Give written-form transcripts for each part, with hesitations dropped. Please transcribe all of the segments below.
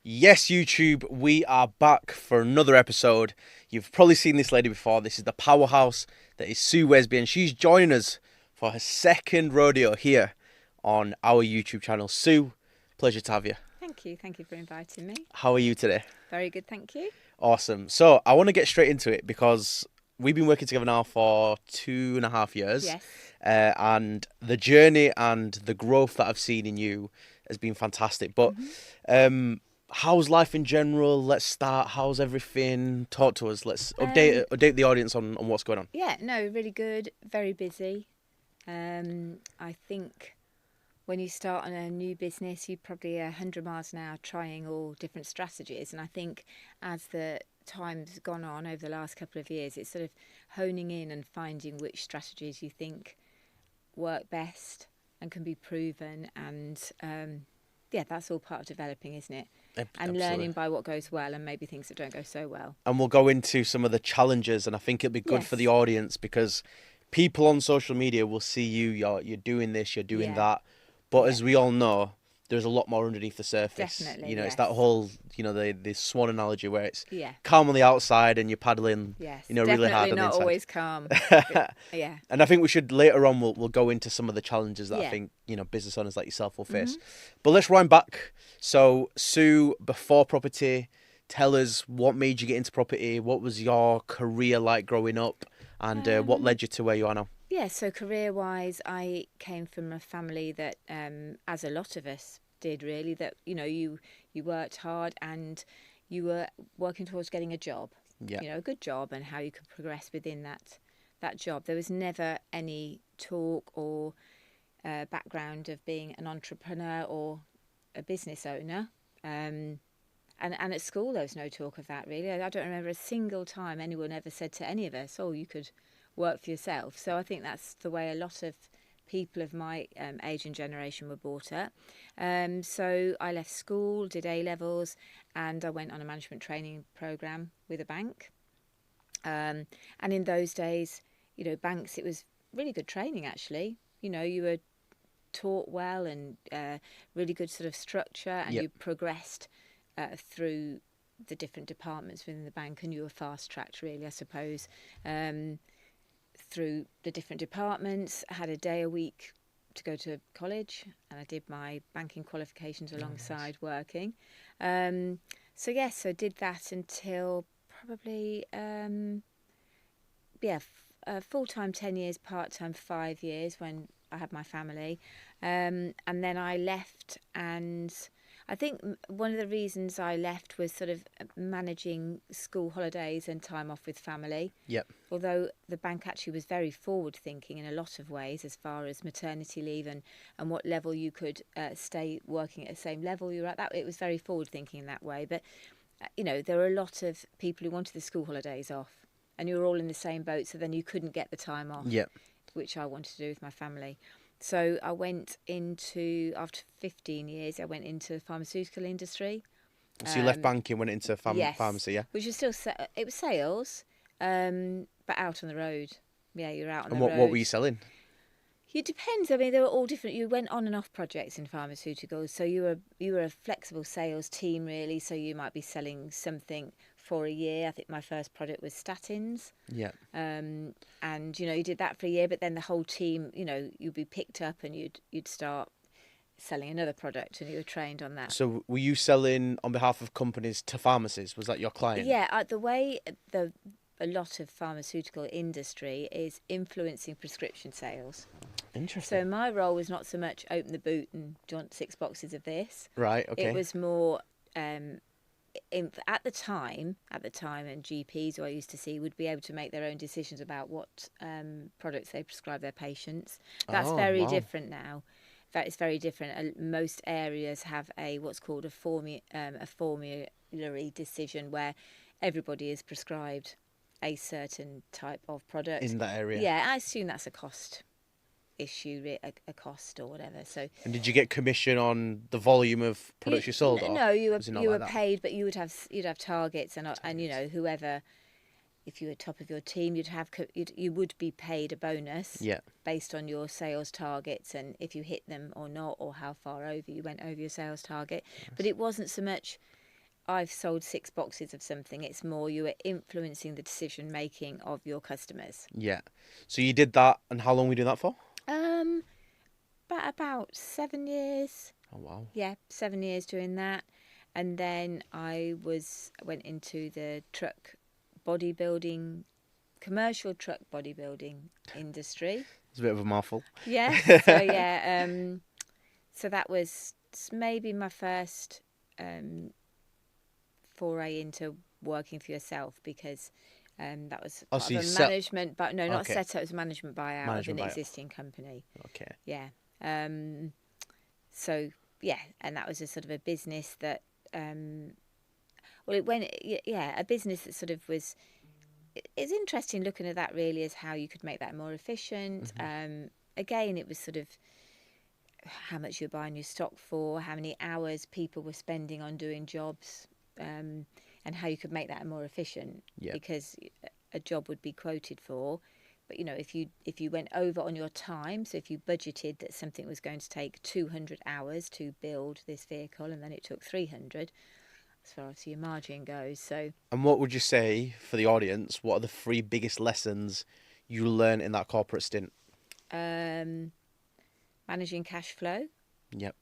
Yes, YouTube, we are back for another episode. You've probably seen this lady before. This is the powerhouse that is Sue Wesby, and she's joining us for her second rodeo here on our YouTube channel. Sue, pleasure to have you. Thank you. Thank you for inviting me. How are you today? Very good, thank you. Awesome. So, I want to get straight into it because we've been working together now for 2.5 years. Yes. And the journey and the growth that I've seen in you has been fantastic. But how's life in general? Let's start. How's everything? Talk to us. Let's update the audience on what's going on. Yeah, no, really good. Very busy. I think when you start on a new business, you're probably 100 miles an hour trying all different strategies. And I think as the time's gone on over the last couple of years, it's sort of honing in and finding which strategies you think work best and can be proven. And yeah, that's all part of developing, isn't it? And Absolutely. learning by what goes well and maybe things that don't go so well. And we'll go into some of the challenges, and I think it'll be good for the Yes. audience because people on social media will see you. You're doing this. You're doing Yeah. that. But Yeah. as we all know, there's a lot more underneath the surface. Definitely, You know, it's yes. that whole the swan analogy where it's Yeah. calm on the outside and you're paddling. Yes. Really hard on Definitely the not inside. always calm. Yeah. And I think we should later on we'll go into some of the challenges that I Yeah. think business owners like yourself will face. But let's wind back. So Sue, before property, tell us what made you get into property. What was your career like growing up, and what led you to where you are now? Yeah. So career-wise, I came from a family that, as a lot of us did, really, that you worked hard and you were working towards getting a job. Yeah. A good job and how you could progress within that job. There was never any talk or background of being an entrepreneur or a business owner. And at school, there was no talk of that, really. I don't remember a single time anyone ever said to any of us, oh, you could work for yourself. So I think that's the way a lot of people of my age and generation were brought up. So I left school, did A-levels, and I went on a management training programme with a bank. And in those days, banks, it was really good training, actually. You were taught well and really good sort of structure, and Yep. you progressed through the different departments within the bank, and you were fast-tracked, really, I suppose, through the different departments. I had a day a week to go to college, and I did my banking qualifications alongside working. So I did that until probably full-time 10 years, part-time 5 years when I had my family, and then I left. And I think one of the reasons I left was sort of managing school holidays and time off with family. Yep. Although the bank actually was very forward thinking in a lot of ways as far as maternity leave and what level you could stay working at the same level you were at. That it was very forward thinking in that way. But there were a lot of people who wanted the school holidays off, and you were all in the same boat, so then you couldn't get the time off. Yep. Which I wanted to do with my family. So I went into, after 15 years, I went into the pharmaceutical industry. So you left banking, went into Yes. pharmacy, yeah. Which was still, it was sales, but out on the road. Yeah, you're out on And the what road. were you selling? It depends. I mean, they were all different. You went on and off projects in pharmaceuticals, so you were a flexible sales team, really. So you might be selling something for a year. I think my first product was statins. Yeah. And you did that for a year, but then the whole team, you'd be picked up and you'd start selling another product, and you were trained on that. So were you selling on behalf of companies to pharmacies? Was that your client? Yeah, the way a lot of pharmaceutical industry is influencing prescription sales. Interesting. So my role was not so much open the boot and do you want 6 boxes of this. Right. Okay. It was more at the time, and GPs who I used to see would be able to make their own decisions about what products they prescribe their patients. That's very wow. different now. That is very different. Most areas have what's called a formulary decision where everybody is prescribed a certain type of product In that area. Yeah, I assume that's a cost issue, a cost or whatever. So. And did you get commission on the volume of products you sold? Or No, you was it not were like that? paid, but you'd have targets, and whoever, if you were top of your team, you would be paid a bonus. Yeah. Based on your sales targets, and if you hit them or not, or how far over you went over your sales target. But it wasn't so much I've sold 6 boxes of something. It's more you are influencing the decision making of your customers. Yeah. So you did that, and how long were you doing that for? Um, but about 7 years. Oh, wow. Yeah, 7 years doing that, and then went into the bodybuilding, commercial truck bodybuilding industry. It's a bit of a mouthful. Yes. So yeah, so that was maybe my first foray into working for yourself, because that was Oh, part so of you a set... management, but no, not Okay. set up, it was a management buyout of Management an buyout. existing company. Okay. Yeah. So yeah, and that was a sort of a business that well, it went, yeah, a business that sort of was. It's interesting looking at that really as how you could make that more efficient. Again, it was sort of how much you're buying your stock for, how many hours people were spending on doing jobs, and how you could make that more efficient. Yeah. Because a job would be quoted for, but if you went over on your time, so if you budgeted that something was going to take 200 hours to build this vehicle, and then it took 300, as far as your margin goes. So And what would you say for the audience? What are the 3 biggest lessons you learned in that corporate stint? managing cash flow, Yep.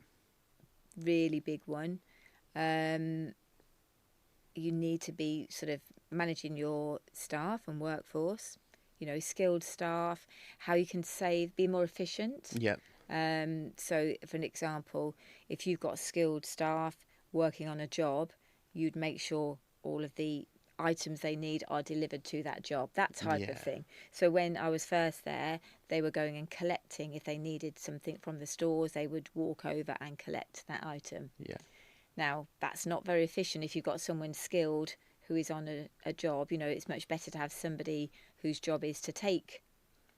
really big one. You need to be sort of managing your staff and workforce, skilled staff, how you can be more efficient. Yep. So for an example, if you've got skilled staff working on a job, you'd make sure all of the items they need are delivered to that job, that type of thing. So when I was first there, they were going and collecting. If they needed something from the stores, they would walk over and collect that item. Yeah. Now, that's not very efficient. If you've got someone skilled who is on a job, it's much better to have somebody whose job is to take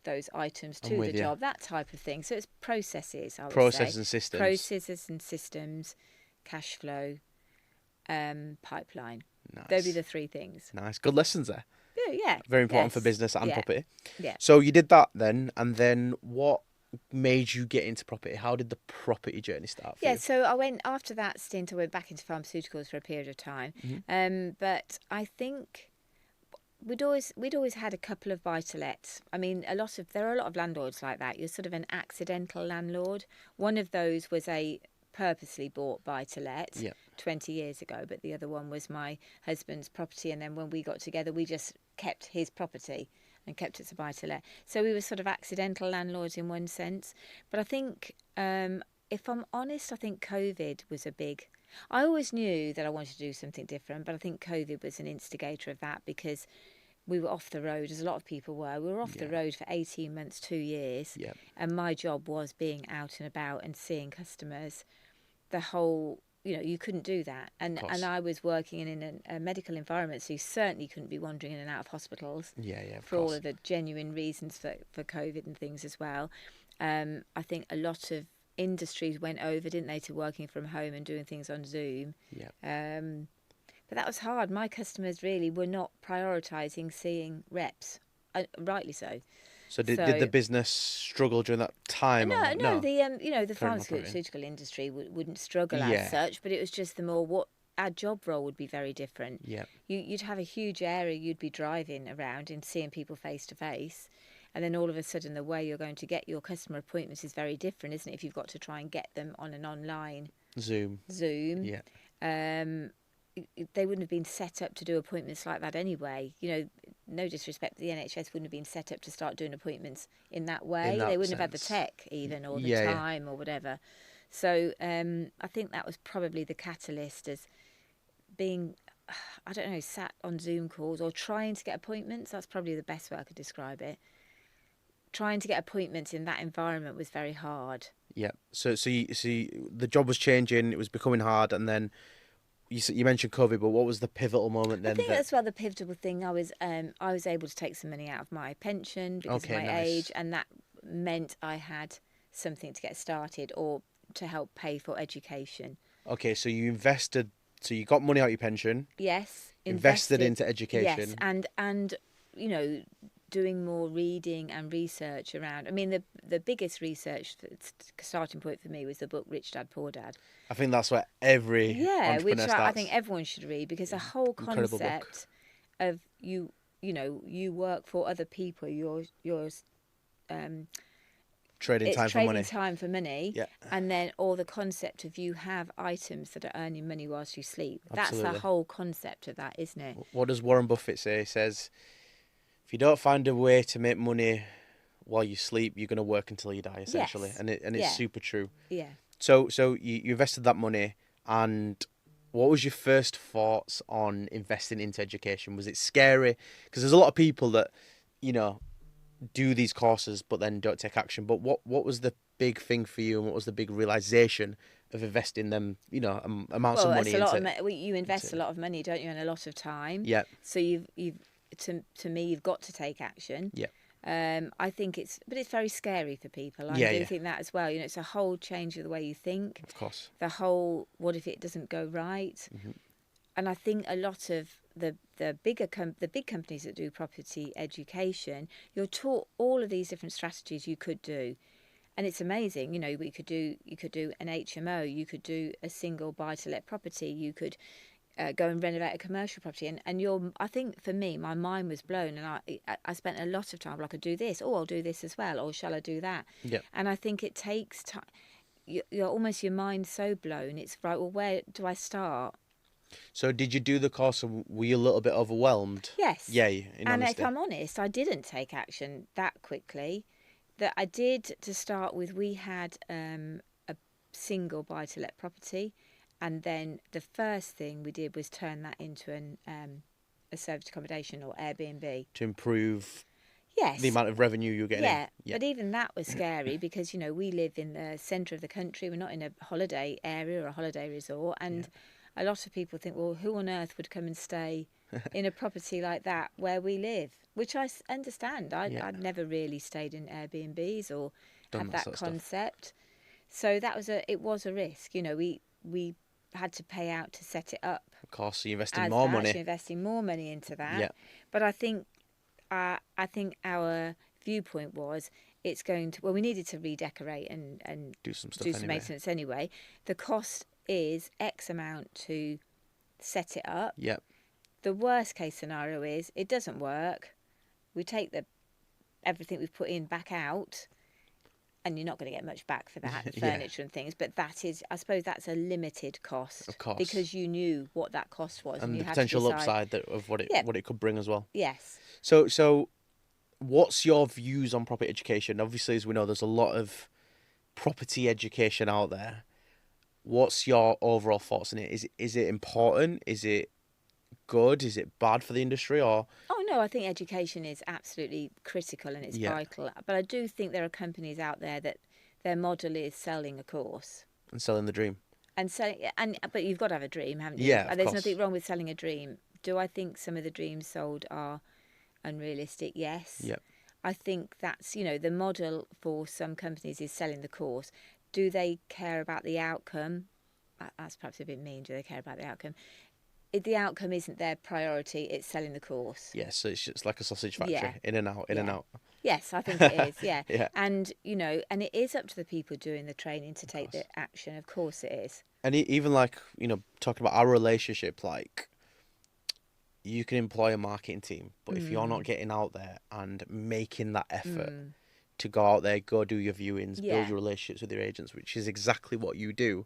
those items to the job, that type of thing. So it's processes, I would say. Processes and systems. Processes and systems, cash flow, pipeline. Nice. They'll be the 3 things. Nice. Good lessons there. Yeah. Very important for business and property. Yeah. So you did that then, and then what made you get into property? How did the property journey start for you? So I went, after that stint, I went back into pharmaceuticals for a period of time. But I think we'd always had a couple of buy-to-lets. I mean, there are a lot of landlords like that. You're sort of an accidental landlord. One of those was a purposely bought buy-to-let 20 years ago, but the other one was my husband's property, and then when we got together, we just kept his property and kept it as a buy-to-let. So we were sort of accidental landlords in one sense. But I think, if I'm honest, I think COVID was a big... I always knew that I wanted to do something different, but I think COVID was an instigator of that, because we were off the road, as a lot of people were. We were off the road for 18 months, 2 years. And my job was being out and about and seeing customers. The whole... you couldn't do that. And I was working in a medical environment, so you certainly couldn't be wandering in and out of hospitals. For all of the genuine reasons for COVID and things as well. I think a lot of industries went over, didn't they, to working from home and doing things on Zoom. But that was hard. My customers really were not prioritising seeing reps, rightly so. So did the business struggle during that time? No. The pharmaceutical industry wouldn't struggle as such, but it was just our job role would be very different. You'd have a huge area you'd be driving around and seeing people face to face, and then all of a sudden the way you're going to get your customer appointments is very different, isn't it? If you've got to try and get them on an online Zoom. They wouldn't have been set up to do appointments like that anyway. No disrespect, the NHS wouldn't have been set up to start doing appointments in that way. They wouldn't have had the tech even, or the time or whatever. So I think that was probably the catalyst, as being, I don't know, sat on Zoom calls or trying to get appointments. That's probably the best way I could describe it. Trying to get appointments in that environment was very hard. So the job was changing, it was becoming hard, and then you mentioned COVID, but what was the pivotal moment then? I think that's well the pivotal thing. I was able to take some money out of my pension because of my age, and that meant I had something to get started or to help pay for education. Okay, so you invested. So you got money out of your pension. Yes, invested into education. Yes, and doing more reading and research around. I mean, the biggest research starting point for me was the book Rich Dad Poor Dad. I think that's where every Yeah, which entrepreneur starts. I think everyone should read, because the whole Incredible book. concept of you work for other people. You're Trading it's time for money. trading time for money, Yeah. and then all the concept of you have items that are earning money whilst you sleep. Absolutely. That's the whole concept of that, isn't it? What does Warren Buffett say? He says, if you don't find a way to make money while you sleep, you're going to work until you die, essentially. Yes. And it's Yeah. super true. Yeah. So you invested that money, and what was your first thoughts on investing into education? Was it scary? Because there's a lot of people that, do these courses but then don't take action. But what was the big thing for you, and what was the big realization of investing them, amounts of money it's a lot into? of you invest a lot of money, don't you, and a lot of time. Yeah. So you've to me, you've got to take action. Yeah. I think it's very scary for people. I Yeah, do yeah. think that as well. It's a whole change of the way you think. Of course. The whole, what if it doesn't go right? Mm-hmm. And I think a lot of the big companies that do property education, you're taught all of these different strategies you could do, and it's amazing. You could do an HMO, you could do a single buy to let property, you could go and renovate a commercial property, and I think for me, my mind was blown, and I spent a lot of time. Well, I could do this, or I'll do this as well, or shall I do that? Yeah. And I think it takes time. You're almost, your mind's so blown. It's right. Well, where do I start? So did you do the course and were you a little bit overwhelmed? Yes. Yeah, in and honesty. if I'm honest, I didn't take action that quickly. That I did to start with. We had a single buy-to-let property, and then the first thing we did was turn that into a serviced accommodation, or Airbnb. To improve Yes. the amount of revenue you're getting. Yeah, but even that was scary because, we live in the centre of the country. We're not in a holiday area or a holiday resort, and a lot of people think, well, who on earth would come and stay in a property like that where we live? Which I understand. I'd never really stayed in Airbnbs or Done had that concept. So it was a risk. We had to pay out to set it up. Of course, so you invested more money. Actually investing more money into that. Yeah. But I think our viewpoint was we needed to redecorate and do some stuff do some maintenance anyway. The cost is X amount to set it up. Yeah. The worst case scenario is it doesn't work. We take everything we've put in back out, and you're not going to get much back for that, furniture and things. But I suppose that's a limited cost. Of course. Because you knew what that cost was. And you the had to potential decide. upside of what it could bring as well. Yes. So what's your views on property education? Obviously, as we know, there's a lot of property education out there. What's your overall thoughts on it? Is it important? Is it good? Is it bad for the industry? Or No, I think education is absolutely critical and it's vital. But I do think there are companies out there that their model is selling a course and selling the dream. But you've got to have a dream, haven't you? Yeah, of There's course. nothing wrong with selling a dream. Do I think some of the dreams sold are unrealistic? Yes. Yeah. I think that's, the model for some companies is selling the course. Do they care about the outcome? That's perhaps a bit mean. Do they care about the outcome? If the outcome isn't their priority, it's selling the course. Yes, so it's just like a sausage factory, in and out, in and out. Yes, I think it is, yeah. Yeah. And, and it is up to the people doing the training to take the action. Of course it is. And even talking about our relationship, you can employ a marketing team, but if you're not getting out there and making that effort to go out there, go do your viewings, build your relationships with your agents, which is exactly what you do,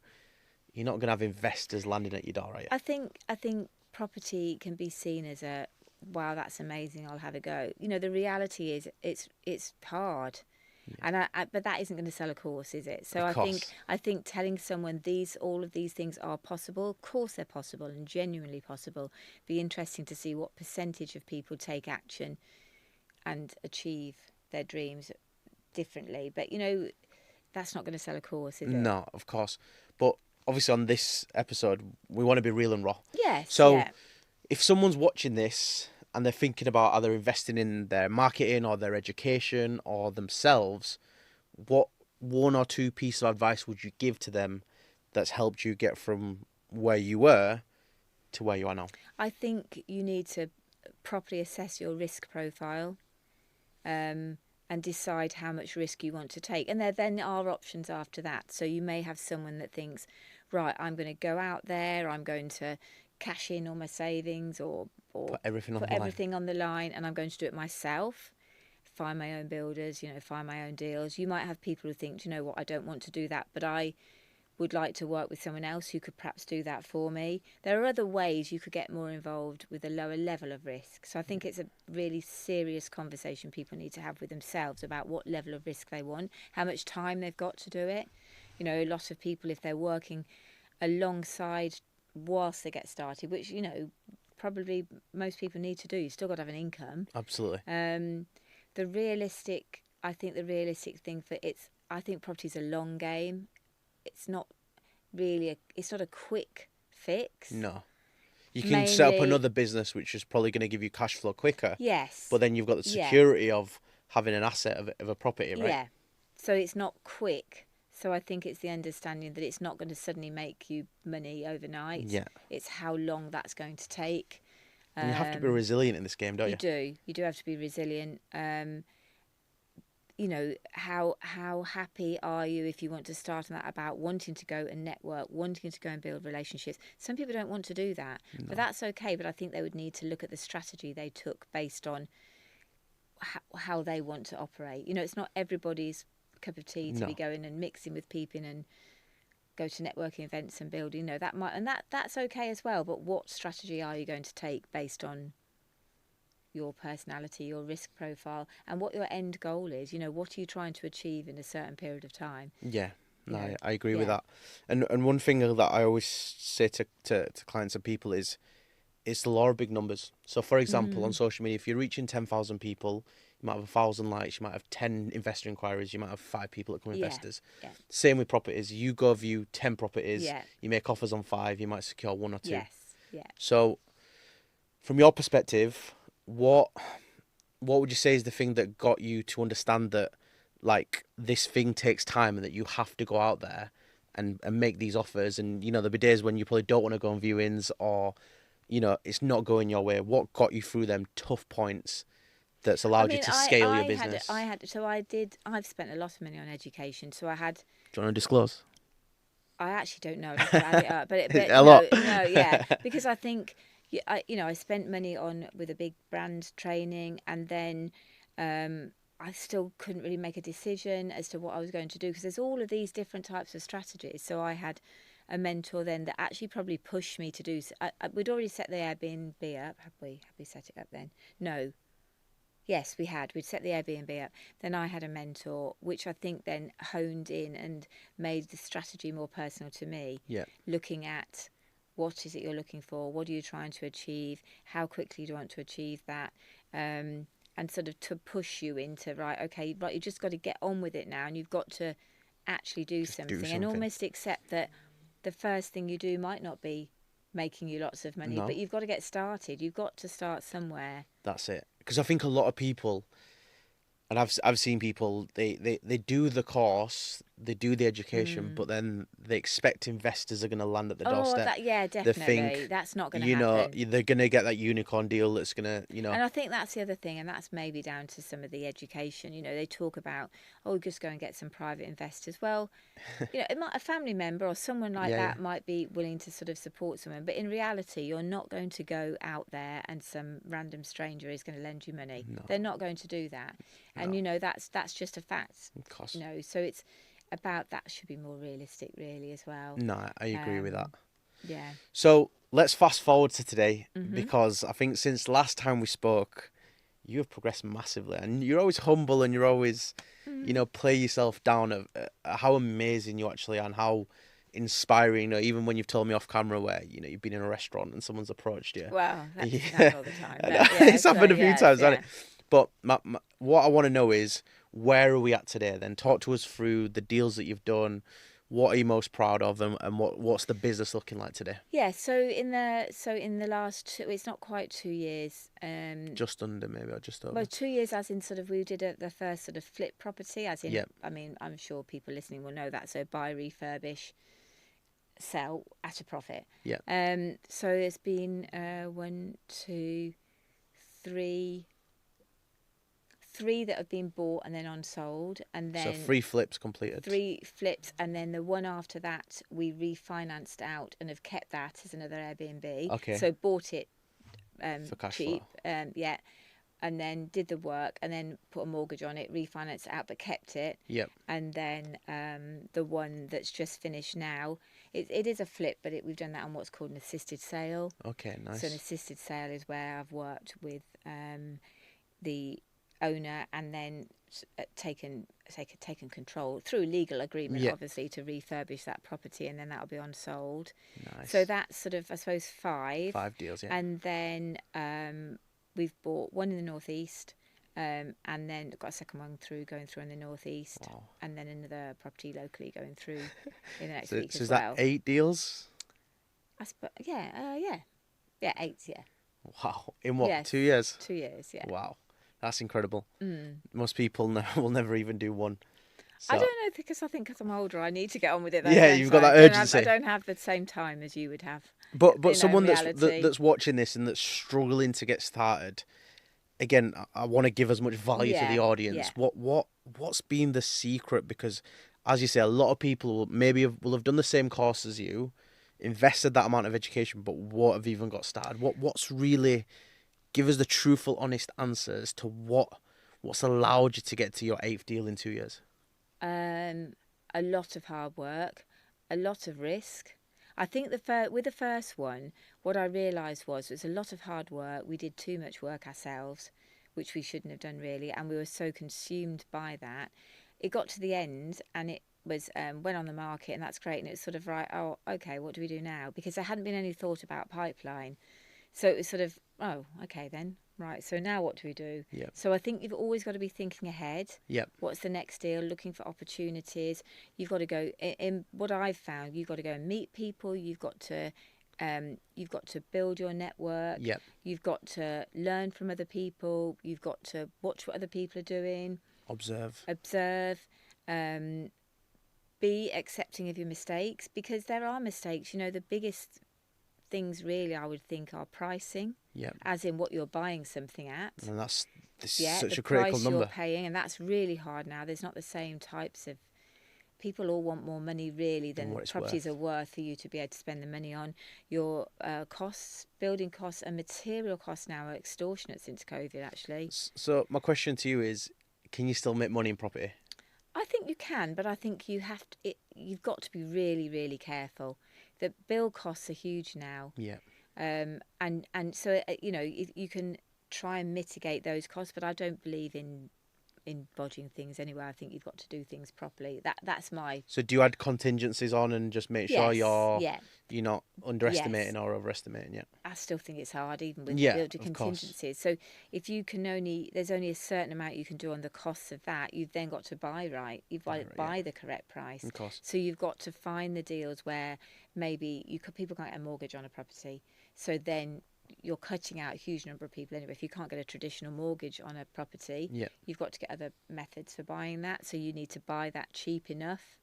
you're not going to have investors landing at your door, right? I think property can be seen as wow, that's amazing, I'll have a go. The reality is it's hard. And but that isn't going to sell a course, is it? So I think telling someone all of these things are possible. Of course they're possible and genuinely possible. Be interesting to see what percentage of people take action and achieve their dreams differently. But that's not going to sell a course, is it? No, of course. But obviously on this episode we want to be real and raw. Yes. So if someone's watching this and they're thinking about either investing in their marketing or their education or themselves, what one or two pieces of advice would you give to them that's helped you get from where you were to where you are now? I think you need to properly assess your risk profile. and decide how much risk you want to take. And there then are options after that. So you may have someone that thinks, right, I'm going to go out there, I'm going to cash in all my savings or Put everything on put the line. everything on the line, and I'm going to do it myself, find my own builders, find my own deals. You might have people who think, you know what, I don't want to do that, but I would like to work with someone else who could perhaps do that for me. There are other ways you could get more involved with a lower level of risk. So I think it's a really serious conversation people need to have with themselves about what level of risk they want, how much time they've got to do it. A lot of people, if they're working alongside whilst they get started, which, probably most people need to do, you've still got to have an income. Absolutely. The realistic thing I think property's a long game. It's not it's not a quick fix. No. You can set up another business which is probably going to give you cash flow quicker. Yes. But then you've got the security of having an asset of a property, right? Yeah. So it's not quick. So I think it's the understanding that it's not going to suddenly make you money overnight. Yeah. It's how long that's going to take. And you have to be resilient in this game, don't you? You do. You do have to be resilient. How happy are you if you want to start on that about wanting to go and network, wanting to go and build relationships? Some people don't want to do that, but that's okay. But I think they would need to look at the strategy they took based on how they want to operate. It's not everybody's cup of tea to be going and mixing with people and go to networking events and build. That's okay as well. But what strategy are you going to take based on your personality, your risk profile, and what your end goal is? What are you trying to achieve in a certain period of time? Yeah, no, I agree with that. And one thing that I always say to clients and people is it's the law of big numbers. So for example, on social media, if you're reaching 10,000 people, you might have 1,000 likes, you might have 10 investor inquiries, you might have 5 people that become investors. Yeah. Same with properties. You go view 10 properties, you make offers on 5, you might secure 1 or 2. Yes. Yeah. So from your perspective, what would you say is the thing that got you to understand that like this thing takes time and that you have to go out there and make these offers? And there'll be days when you probably don't want to go on viewings or it's not going your way. What got you through them tough points that's allowed you to scale your business? I've spent a lot of money on education, so I had. Do you want to disclose? I actually don't know. I'd have to add it up, but a lot. No, yeah, because I think I spent money with a big brand training, and then I still couldn't really make a decision as to what I was going to do because there's all of these different types of strategies. So I had a mentor then that actually probably pushed me to do. We'd already set the Airbnb up. Have we set it up then? No. Yes, we had. We'd set the Airbnb up. Then I had a mentor, which I think then honed in and made the strategy more personal to me. Yeah. Looking at what is it you're looking for? What are you trying to achieve? How quickly do you want to achieve that? And sort of to push you into, you just got to get on with it now, and you've got to actually do something and almost accept that the first thing you do might not be making you lots of money, but you've got to get started. You've got to start somewhere. That's it. Because I think a lot of people, and I've seen people, they do the course, they do the education, but then they expect investors are going to land at the doorstep. Definitely. They think, that's not going to happen. They're going to get that unicorn deal that's going to, And I think that's the other thing, and that's maybe down to some of the education. They talk about, just go and get some private investors. Well, a family member or someone like that might be willing to sort of support someone, but in reality, you're not going to go out there and some random stranger is going to lend you money. No. They're not going to do that. And, that's just a fact. Of course. So it's about that should be more realistic, really, as well. No, I agree with that. Yeah. So let's fast forward to today, because I think since last time we spoke, you have progressed massively, and you're always humble and you're always, play yourself down at how amazing you actually are and how inspiring. Even when you've told me off camera where you've been in a restaurant and someone's approached you. Well, that's happened all the time. It's happened a few times, hasn't it? But what I want to know is, where are we at today? Then talk to us through the deals that you've done. What are you most proud of, and what's the business looking like today? Yeah, so in the last it's not quite 2 years. Just under, maybe, or just over. Well, 2 years, as in sort of we did the first sort of flip property, as in. Yep. I mean, I'm sure people listening will know that. So buy, refurbish, sell at a profit. Yeah. So it's been 1, 2, 3 3 that have been bought and then unsold, and So then 3 flips completed. 3 flips, and then the one after that we refinanced out and have kept that as another Airbnb. Okay. So bought it For cash cheap, flow. yeah, and then did the work and then put a mortgage on it, refinanced it out, but kept it. Yep. And then the one that's just finished now, it is a flip, but we've done that on what's called an assisted sale. Okay, nice. So an assisted sale is where I've worked with the owner and then taken control through legal agreement, Yeah. obviously, to refurbish that property, and then that'll be unsold. Nice. So that's sort of, I suppose, 5. 5 deals, yeah. And then we've bought one in the northeast, and then got a second one going through in the northeast. Wow. And then another property locally going through in the next So, week so as is well. that 8 deals? Yeah, 8, yeah. Wow. In what, Yes. 2 years? 2 years, yeah. Wow. That's incredible. Mm. Most people will never even do one. So, I don't know, because I think because I'm older, I need to get on with it. Though, Yeah, don't you've got I? that urgency. I don't have the same time as you would have. but someone reality. that's watching this and that's struggling to get started, again, I want to give as much value to the audience. Yeah. What's been the secret? Because, as you say, a lot of people will have done the same course as you, invested that amount of education, but what have even got started? What's really, give us the truthful, honest answers to what's allowed you to get to your 8th deal in 2 years? A lot of hard work, a lot of risk. I think with the first one, what I realised was it was a lot of hard work. We did too much work ourselves, which we shouldn't have done really, and we were so consumed by that. It got to the end, and it was went on the market, and that's great. And it was sort of right. Oh, okay, what do we do now? Because there hadn't been any thought about pipeline, so it was sort of, oh, okay then. Right, so now what do we do? Yep. So I think you've always got to be thinking ahead. Yep. What's the next deal? Looking for opportunities. You've got to go. In what I've found, you've got to go and meet people. You've got to build your network. Yep. You've got to learn from other people. You've got to watch what other people are doing. Observe. Be accepting of your mistakes, because there are mistakes. You know, the biggest things really I would think are pricing. Yeah. As in what you're buying something at. And that's Yeah, such the a critical price number. you're paying, and that's really hard now. There's not the same types of people all want more money really than what it's properties worth. are worth for you to be able to spend the money on. Your costs, building costs, and material costs now are extortionate since COVID. Actually, So my question to you is, can you still make money in property? I think you can, but I think you have to. You've got to be really, really careful. The bill costs are huge now. Yeah. And so you know, you can try and mitigate those costs, but I don't believe in bodging things anyway. I think you've got to do things properly. That's my. So do you add contingencies on and just make sure Yes, you're not underestimating or overestimating? Yeah. I still think it's hard, even with building of course. contingencies. So if you can there's only a certain amount you can do on the costs of that. You've then got to buy right. You've got to buy the correct price. Of course. So you've got to find the deals where maybe people can't get a mortgage on a property. So then you're cutting out a huge number of people anyway. If you can't get a traditional mortgage on a property, you've got to get other methods for buying that. So you need to buy that cheap enough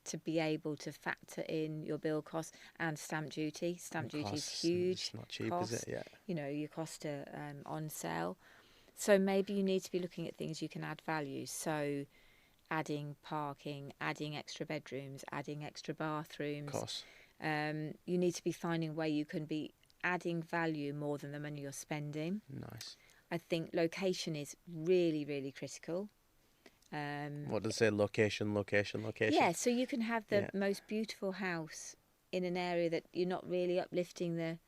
to be able to factor in your bill costs and stamp duty. Stamp duty is huge. It's not cheap, cost. is it? Yeah. You know, your cost on sale. So maybe you need to be looking at things you can add value. So adding parking, adding extra bedrooms, adding extra bathrooms. Of course. You need to be finding where you can be adding value more than the money you're spending. Nice. I think location is really, really critical. What does it say? Location. Yeah, so you can have the most beautiful house in an area that you're not really uplifting the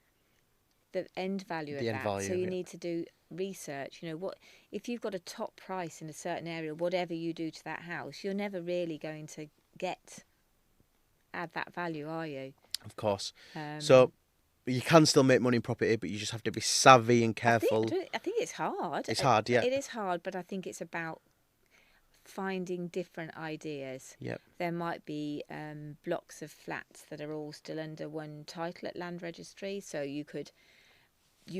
end value of that. So you need to do research. You know, what if you've got a top price in a certain area, whatever you do to that house, you're never really going to add that value, are you? Of course. So you can still make money in property, but you just have to be savvy and careful. I think it's hard. It's hard, yeah. It is hard, but I think it's about finding different ideas. Yep. There might be blocks of flats that are all still under one title at land registry, so you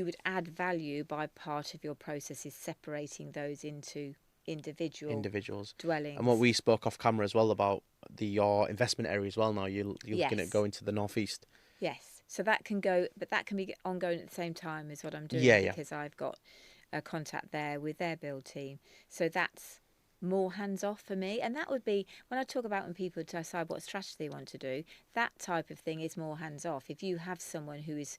would add value by part of your process is separating those into individuals dwellings. And what we spoke off camera as well about your investment area as well now, you're looking at going to the northeast. Yes. So that can go, but that can be ongoing at the same time is what I'm doing, because I've got a contact there with their build team. So that's more hands off for me. And that would be when I talk about when people decide what strategy they want to do, that type of thing is more hands off. If you have someone who is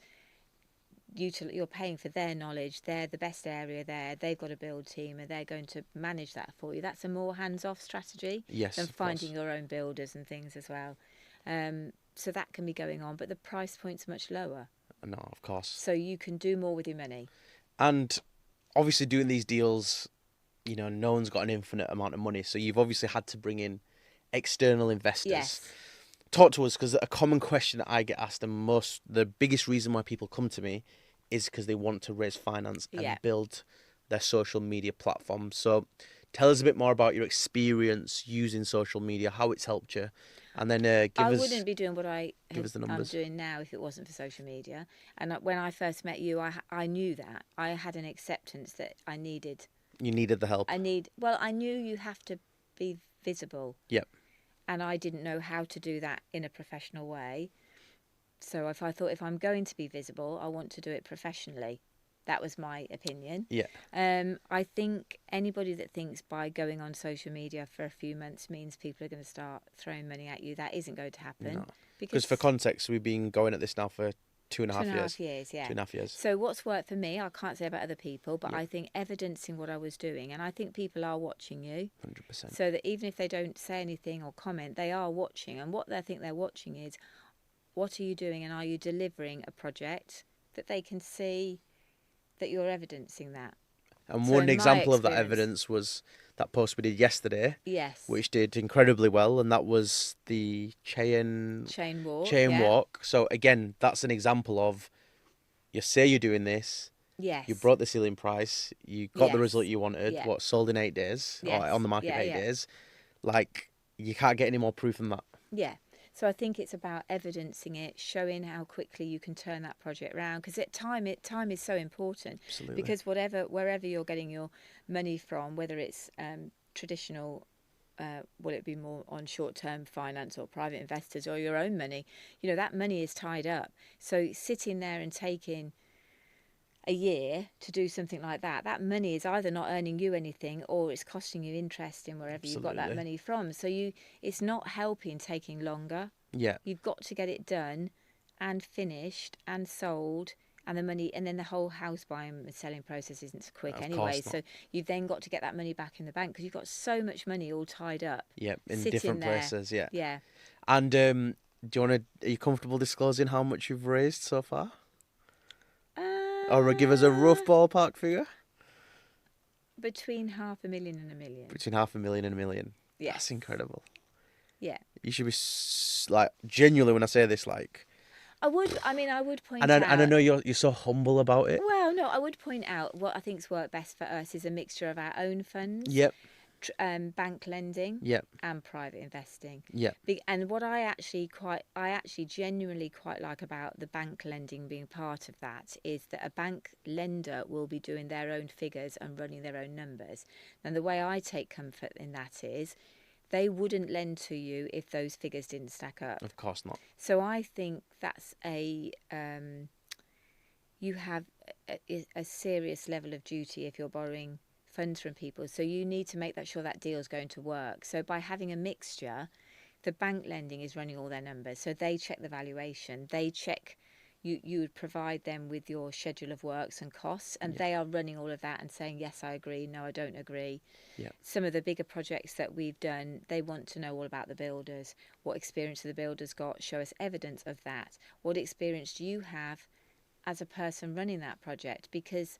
you're paying for their knowledge, they're the best area there, they've got a build team and they're going to manage that for you, that's a more hands-off strategy than finding your own builders and things as well. So that can be going on, but the price point's much lower. No, of course. So you can do more with your money. And obviously doing these deals, no one's got an infinite amount of money, so you've obviously had to bring in external investors. Yes. Talk to us, because a common question that I get asked, and the biggest reason why people come to me is because they want to raise finance and build their social media platform. So tell us a bit more about your experience using social media, how it's helped you, and then I wouldn't be doing what I'm numbers. doing now if it wasn't for social media. And when I first met you, I knew that. I had an acceptance that I needed. You needed the help. I knew you have to be visible. Yep. And I didn't know how to do that in a professional way. So if I'm going to be visible, I want to do it professionally. That was my opinion. Yeah. I think anybody that thinks by going on social media for a few months means people are going to start throwing money at you, that isn't going to happen. No. Because for context, we've been going at this now for 2.5 years. 2.5 years, yeah. 2.5 years. So what's worked for me, I can't say about other people, but Yep. I think evidencing what I was doing, and I think people are watching you. 100%. So that even if they don't say anything or comment, they are watching. And what they think they're watching is, what are you doing and are you delivering a project that they can see that you're evidencing that? And So one in my example of that experience- evidence was that post we did yesterday, Yes. which did incredibly well, and that was the chain walk. So again, that's an example of, you say you're doing this, Yes. you brought the ceiling price, you got the Yes. result you wanted, Yeah. sold in 8 days, Yes. or on the market Yeah, 8 yeah. days. Like, you can't get any more proof than that. Yeah. So I think it's about evidencing it, showing how quickly you can turn that project around. Because time is so important. Absolutely. Because wherever you're getting your money from, whether it's traditional, will it be more on short-term finance or private investors or your own money, that money is tied up. So sitting there and taking a year to do something like that money is either not earning you anything or it's costing you interest in wherever you got that Absolutely. money from. So it's not helping taking longer. Yeah. You've got to get it done and finished and sold, and the money, and then the whole house buying and selling process isn't so quick Of anyway. course not. So you've then got to get that money back in the bank because you've got so much money all tied up. Yeah, in sitting different there. places, yeah. Yeah. And are you comfortable disclosing how much you've raised so far? Or give us a rough ballpark figure? Between 500,000 and 1 million. Between 500,000 and 1 million. Yes. That's incredible. Yeah. You should be genuinely when I say this, I would point and out. I know you're so humble about it. Well, no, I would point out what I think's worked best for us is a mixture of our own funds, Yep. Bank lending, Yep. and private investing. Yep. And what I actually genuinely quite like about the bank lending being part of that is that a bank lender will be doing their own figures and running their own numbers. And the way I take comfort in that is they wouldn't lend to you if those figures didn't stack up. Of course not. So I think that's you have a serious level of duty if you're borrowing funds from people. So you need to make sure that deal is going to work. So by having a mixture, the bank lending is running all their numbers. So they check the valuation. They check, you would provide them with your schedule of works and costs, and they are running all of that and saying, yes, I agree, no, I don't agree. Yeah. Some of the bigger projects that we've done, they want to know all about the builders. What experience have the builders got? Show us evidence of that. What experience do you have as a person running that project? Because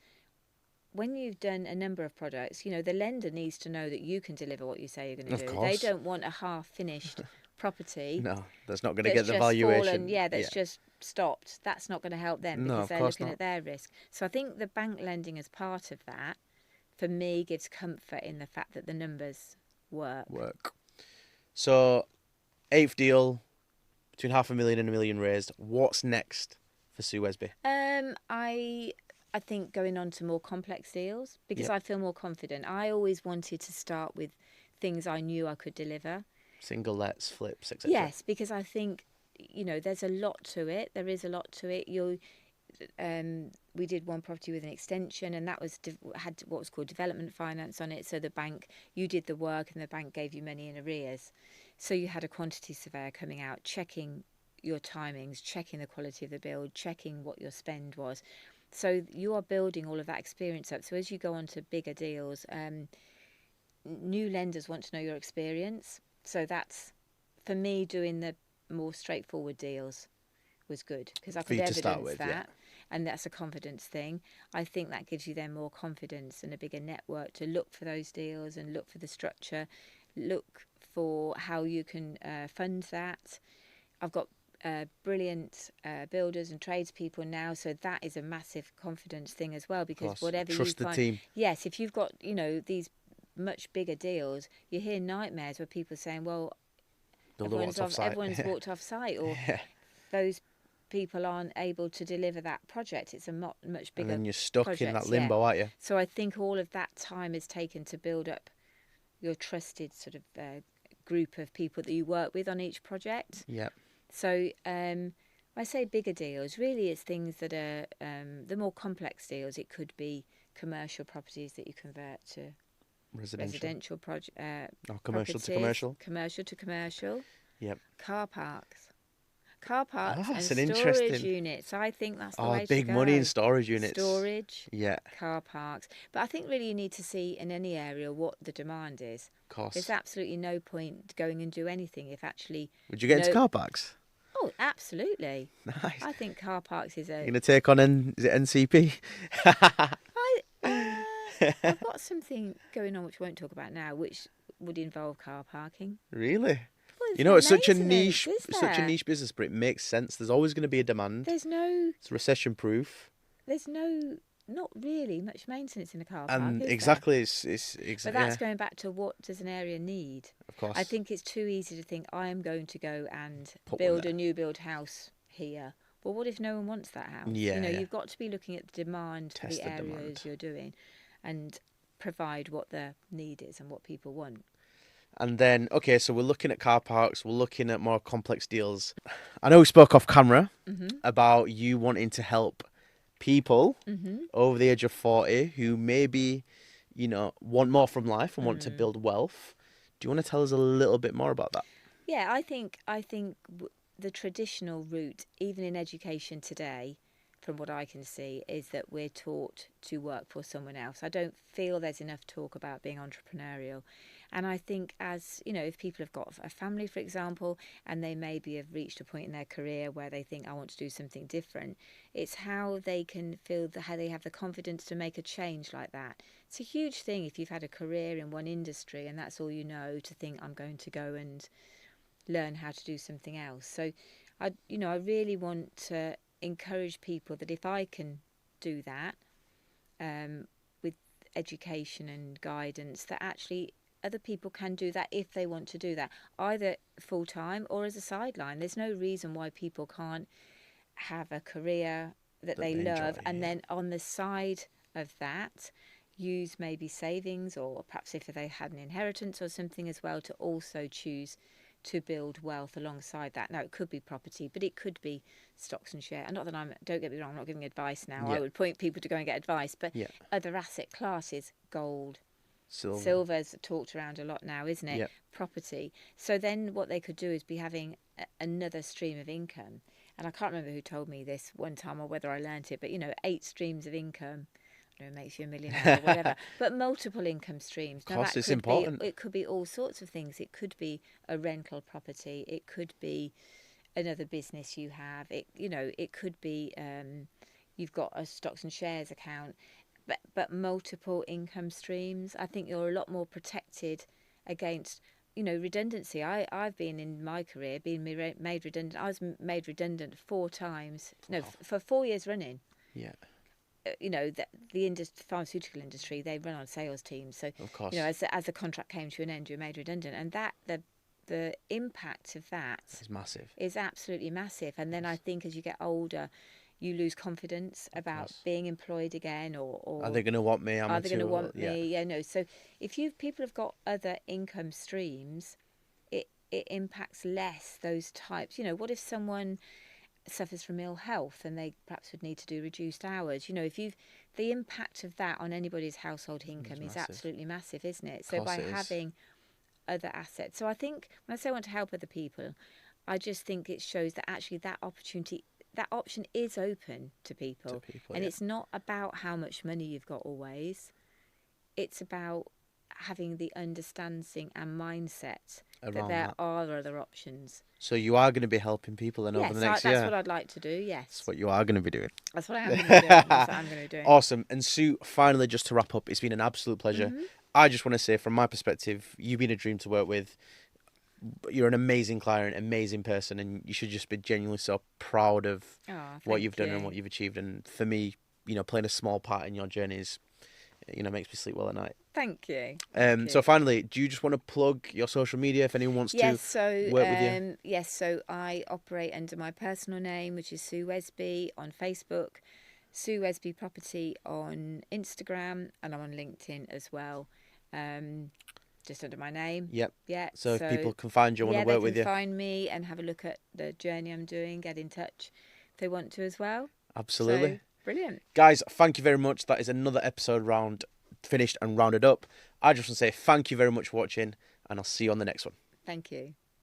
when you've done a number of projects, the lender needs to know that you can deliver what you say you're going to do. Of course. They don't want a half-finished property. No, that's not going to get the valuation. Just stopped. That's not going to help them No, because of they're course looking not. at their risk. So I think the bank lending as part of that, for me, gives comfort in the fact that the numbers work. So, 8th deal, between 500,000 and 1 million raised. What's next for Sue Wesby? I think going on to more complex deals because Yep. I feel more confident. I always wanted to start with things I knew I could deliver. Single lets, flips, etc. Yes, because I think there's a lot to it. There is a lot to it. we did one property with an extension, and that was had what was called development finance on it. So you did the work, and the bank gave you money in arrears. So you had a quantity surveyor coming out, checking your timings, checking the quality of the build, checking what your spend was. So you are building all of that experience up. So as you go on to bigger deals, new lenders want to know your experience. So that's, for me, doing the more straightforward deals was good, because I For could you to start evidence with, that. yeah. And that's a confidence thing. I think that gives you then more confidence and a bigger network to look for those deals and look for the structure, look for how you can fund that. I've got brilliant builders and tradespeople now, so that is a massive confidence thing as well, because whatever Trust you the find, team. yes, if you've got, these much bigger deals, you hear nightmares where people saying, well, everyone's walked off site, or Yeah. those people aren't able to deliver that project. It's a much bigger And then you're stuck project, in that limbo, aren't you? So I think all of that time is taken to build up your trusted sort of group of people that you work with on each project. Yeah. So when I say bigger deals, really it's things that are the more complex deals. It could be commercial properties that you convert to residential project, or commercial to commercial. Commercial to commercial. Yep. Car parks and That's an storage interesting. units. I think that's the way to Big go. money in storage units. Storage, Yeah. car parks. But I think really you need to see in any area what the demand is. Of course. There's absolutely no point going and do anything if actually... Would you get into car parks? Oh, absolutely. Nice. I think car parks is You're going to take on is it NCP? I've got something going on which I won't talk about now, which would involve car parking. Really? Well, it's such a niche business, but it makes sense. There's always going to be a demand. It's recession proof. There's not really much maintenance in a car park. And is exactly, there? it's But that's going back to what does an area need. Of course. I think it's too easy to think I am going to go and Put build a new build house here. Well, what if no one wants that house? Yeah, you've got to be looking at the demand for the areas demand. You're doing, and provide what the need is and what people want. And then, okay, so we're looking at car parks, we're looking at more complex deals. I know we spoke off camera about you wanting to help people over the age of 40 who maybe, want more from life and want to build wealth. Do you want to tell us a little bit more about that? Yeah, I think the traditional route, even in education today, from what I can see, is that we're taught to work for someone else. I don't feel there's enough talk about being entrepreneurial. And I think if people have got a family, for example, and they maybe have reached a point in their career where they think, I want to do something different, it's how they can feel how they have the confidence to make a change like that. It's a huge thing if you've had a career in one industry and that's all you know, to think, I'm going to go and learn how to do something else. So I really want to encourage people that if I can do that with education and guidance, that actually other people can do that if they want to do that, either full-time or as a sideline. There's no reason why people can't have a career that they love and then on the side of that use maybe savings, or perhaps if they had an inheritance or something as well, to also choose to build wealth alongside that. Now, it could be property, but it could be stocks and shares. And not that don't get me wrong, I'm not giving advice now. I would point people to go and get advice, but other asset classes, gold, silver's talked around a lot now, isn't it? Yep. Property. So then what they could do is be having another stream of income. And I can't remember who told me this one time or whether I learnt it, but 8 streams of income. It makes you a millionaire or whatever, but multiple income streams. Of course, it's important. It could be all sorts of things. It could be a rental property. It could be another business you have. It could be you've got a stocks and shares account, but multiple income streams. I think you're a lot more protected against redundancy. I've been in my career made redundant. I was made redundant 4 times. No, for 4 years running. Yeah. The pharmaceutical industry, they run on sales teams. So, of course, as the contract came to an end, you're made redundant, and that the impact of that is massive. Is absolutely massive. And then I think as you get older, you lose confidence about being employed again, or are they going to want me? Are they going to want me? Yeah, no. So if people have got other income streams, it impacts less those types. What if someone suffers from ill health and they perhaps would need to do reduced hours. If the impact of that on anybody's household income is absolutely massive, isn't it? So by having other assets. So I think when I say I want to help other people, I just think it shows that actually that option is open to people. And it's not about how much money you've got always. It's about having the understanding and mindset that there are other options. So you are going to be helping people then over the next year? That's what I'd like to do, yes. That's what you are going to be doing. That's what I am going to be doing. That's what I'm going to be doing. Awesome. And Sue, finally, just to wrap up, it's been an absolute pleasure. Mm-hmm. I just want to say, from my perspective, you've been a dream to work with. You're an amazing client, amazing person, and you should just be genuinely so proud of what you've done and what you've achieved. And for me, playing a small part in your journey is, makes me sleep well at night. Thank you. So finally, do you just want to plug your social media if anyone wants to work with you? Yes, so I operate under my personal name, which is Sue Wesby on Facebook, Sue Wesby Property on Instagram, and I'm on LinkedIn as well, just under my name. Yep. Yeah. So if people can find you, want to work with you, find me and have a look at the journey I'm doing, get in touch if they want to as well. Absolutely. So, brilliant. Guys, thank you very much. That is another episode finished and rounded up. I just want to say thank you very much for watching, and I'll see you on the next one. Thank you.